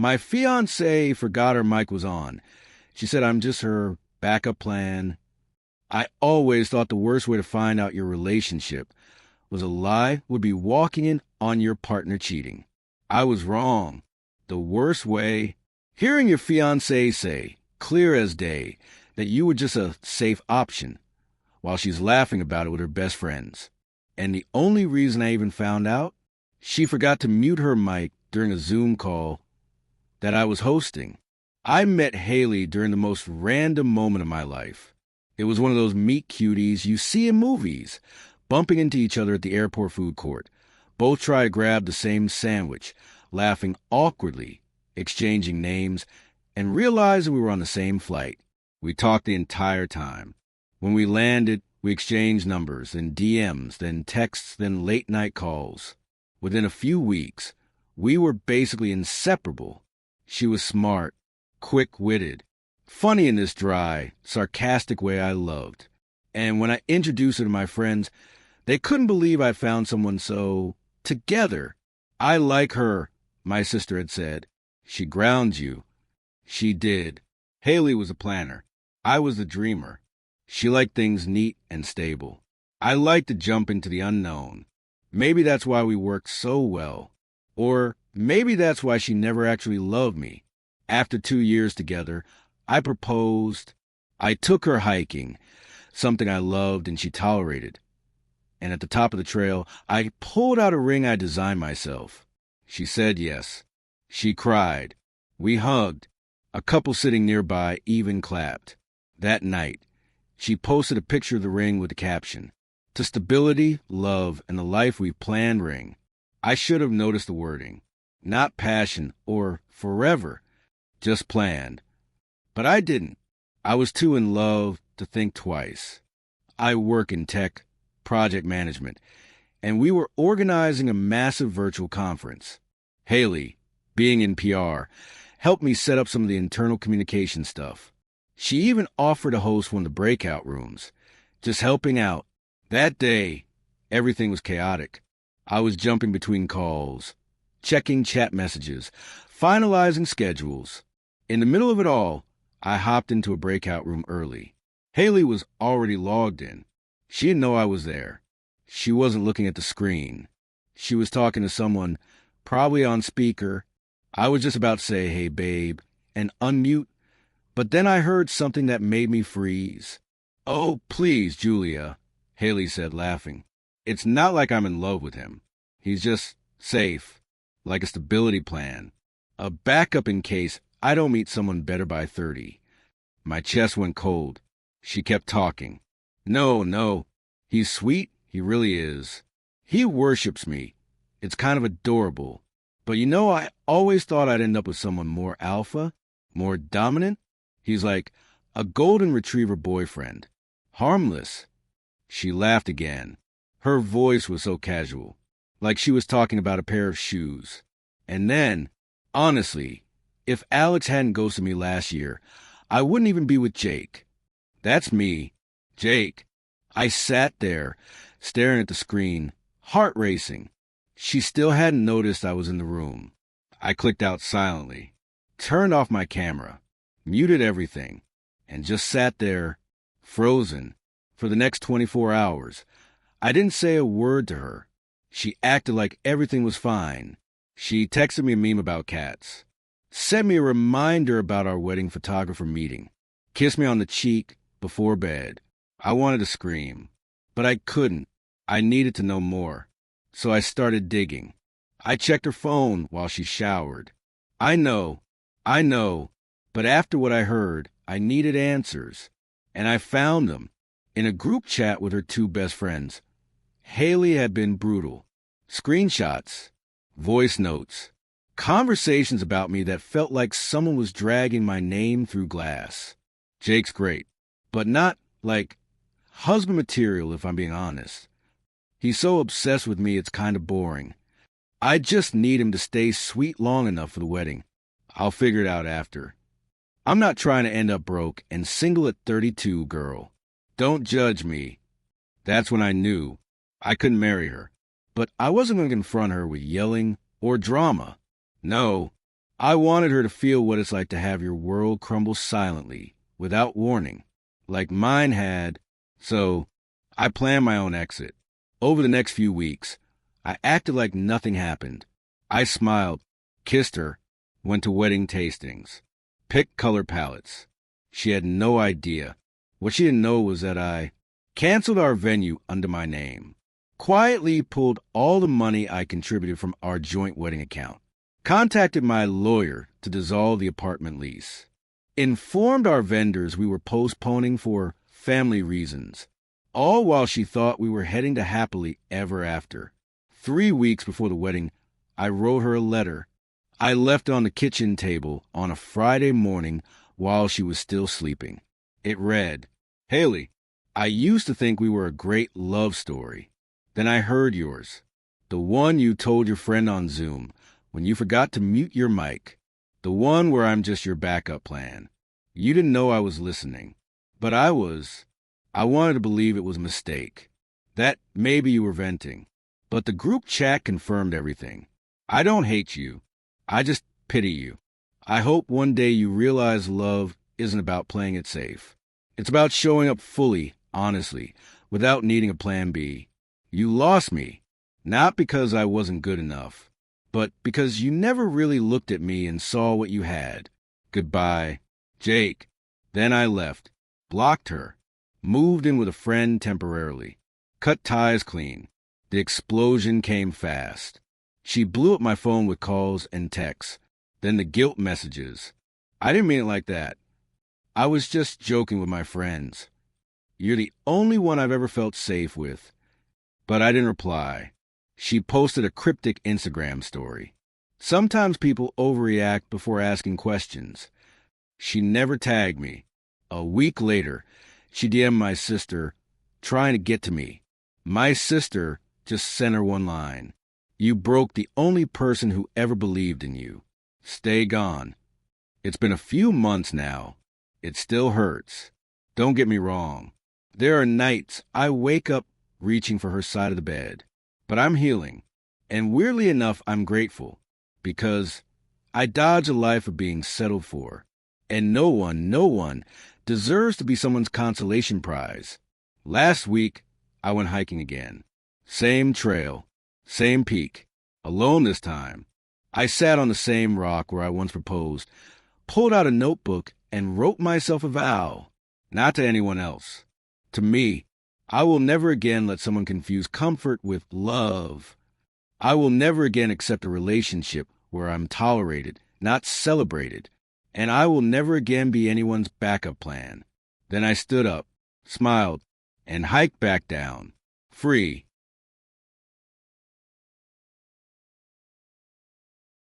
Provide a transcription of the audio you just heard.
My fiancée forgot her mic was on. She said I'm just her backup plan. I always thought the worst way to find out your relationship was a lie would be walking in on your partner cheating. I was wrong. The worst way, hearing your fiancée say, clear as day, that you were just a safe option, while she's laughing about it with her best friends. And the only reason I even found out, she forgot to mute her mic during a Zoom call that I was hosting. I met Haley during the most random moment of my life. It was one of those meet cuties you see in movies, bumping into each other at the airport food court. Both try to grab the same sandwich, laughing awkwardly, exchanging names, and realizing we were on the same flight. We talked the entire time. When we landed, we exchanged numbers, then DMs, then texts, then late-night calls. Within a few weeks, we were basically inseparable. She was smart, quick-witted, funny in this dry, sarcastic way I loved. And when I introduced her to my friends, they couldn't believe I'd found someone so together. I like her, my sister had said. She grounds you. She did. Haley was a planner. I was the dreamer. She liked things neat and stable. I liked to jump into the unknown. Maybe that's why we worked so well. Or maybe that's why she never actually loved me. After 2 years together, I proposed. I took her hiking, something I loved and she tolerated. And at the top of the trail, I pulled out a ring I designed myself. She said yes. She cried. We hugged. A couple sitting nearby even clapped. That night, she posted a picture of the ring with the caption, "To stability, love, and the life we've planned ring." I should have noticed the wording. Not passion or forever, just planned. But I didn't. I was too in love to think twice. I work in tech, project management, and we were organizing a massive virtual conference. Haley, being in PR, helped me set up some of the internal communication stuff. She even offered to host one of the breakout rooms, just helping out. That day, everything was chaotic. I was jumping between calls, checking chat messages, finalizing schedules. In the middle of it all, I hopped into a breakout room early. Haley was already logged in. She didn't know I was there. She wasn't looking at the screen. She was talking to someone, probably on speaker. I was just about to say, "Hey, babe," and unmute, but then I heard something that made me freeze. "Oh, please, Julia," Haley said, laughing. "It's not like I'm in love with him. He's just safe, like a stability plan. A backup in case I don't meet someone better by 30. My chest went cold. She kept talking. No, he's sweet, he really is. He worships me. It's kind of adorable. But I always thought I'd end up with someone more alpha, more dominant. He's like a golden retriever boyfriend. Harmless." She laughed again. Her voice was so casual, like she was talking about a pair of shoes. And then, honestly, if Alex hadn't ghosted me last year, I wouldn't even be with Jake. That's me, Jake. I sat there, staring at the screen, heart racing. She still hadn't noticed I was in the room. I clicked out silently, turned off my camera, muted everything, and just sat there, frozen, for the next 24 hours. I didn't say a word to her. She acted like everything was fine. She texted me a meme about cats, sent me a reminder about our wedding photographer meeting, kissed me on the cheek before bed. I wanted to scream, but I couldn't. I needed to know more. So I started digging. I checked her phone while she showered. I know, but after what I heard, I needed answers. And I found them in a group chat with her 2 best friends. Haley had been brutal. Screenshots, voice notes, conversations about me that felt like someone was dragging my name through glass. Jake's great, but not like husband material, if I'm being honest. He's so obsessed with me, it's kind of boring. I just need him to stay sweet long enough for the wedding. I'll figure it out after. I'm not trying to end up broke and single at 32, girl. Don't judge me. That's when I knew I couldn't marry her. But I wasn't going to confront her with yelling or drama. No, I wanted her to feel what it's like to have your world crumble silently, without warning, like mine had. So I planned my own exit. Over the next few weeks, I acted like nothing happened. I smiled, kissed her, went to wedding tastings, picked color palettes. She had no idea. What she didn't know was that I canceled our venue under my name, quietly pulled all the money I contributed from our joint wedding account, contacted my lawyer to dissolve the apartment lease, informed our vendors we were postponing for family reasons, all while she thought we were heading to happily ever after. 3 weeks before the wedding, I wrote her a letter I left on the kitchen table on a Friday morning while she was still sleeping. It read, "Haley, I used to think we were a great love story. Then I heard yours. The one you told your friend on Zoom when you forgot to mute your mic. The one where I'm just your backup plan. You didn't know I was listening. But I was. I wanted to believe it was a mistake. That maybe you were venting. But the group chat confirmed everything. I don't hate you. I just pity you. I hope one day you realize love isn't about playing it safe. It's about showing up fully, honestly, without needing a plan B. You lost me, not because I wasn't good enough, but because you never really looked at me and saw what you had. Goodbye, Jake." Then I left, blocked her, moved in with a friend temporarily, cut ties clean. The explosion came fast. She blew up my phone with calls and texts, then the guilt messages. I didn't mean it like that. I was just joking with my friends. You're the only one I've ever felt safe with. But I didn't reply. She posted a cryptic Instagram story. Sometimes people overreact before asking questions. She never tagged me. A week later, she DM'd my sister, trying to get to me. My sister just sent her one line. "You broke the only person who ever believed in you. Stay gone." It's been a few months now. It still hurts. Don't get me wrong. There are nights I wake up reaching for her side of the bed. But I'm healing. And weirdly enough, I'm grateful. Because I dodge a life of being settled for. And no one deserves to be someone's consolation prize. Last week, I went hiking again. Same trail. Same peak. Alone this time. I sat on the same rock where I once proposed, pulled out a notebook, and wrote myself a vow. Not to anyone else. To me. I will never again let someone confuse comfort with love. I will never again accept a relationship where I'm tolerated, not celebrated. And I will never again be anyone's backup plan. Then I stood up, smiled, and hiked back down. Free.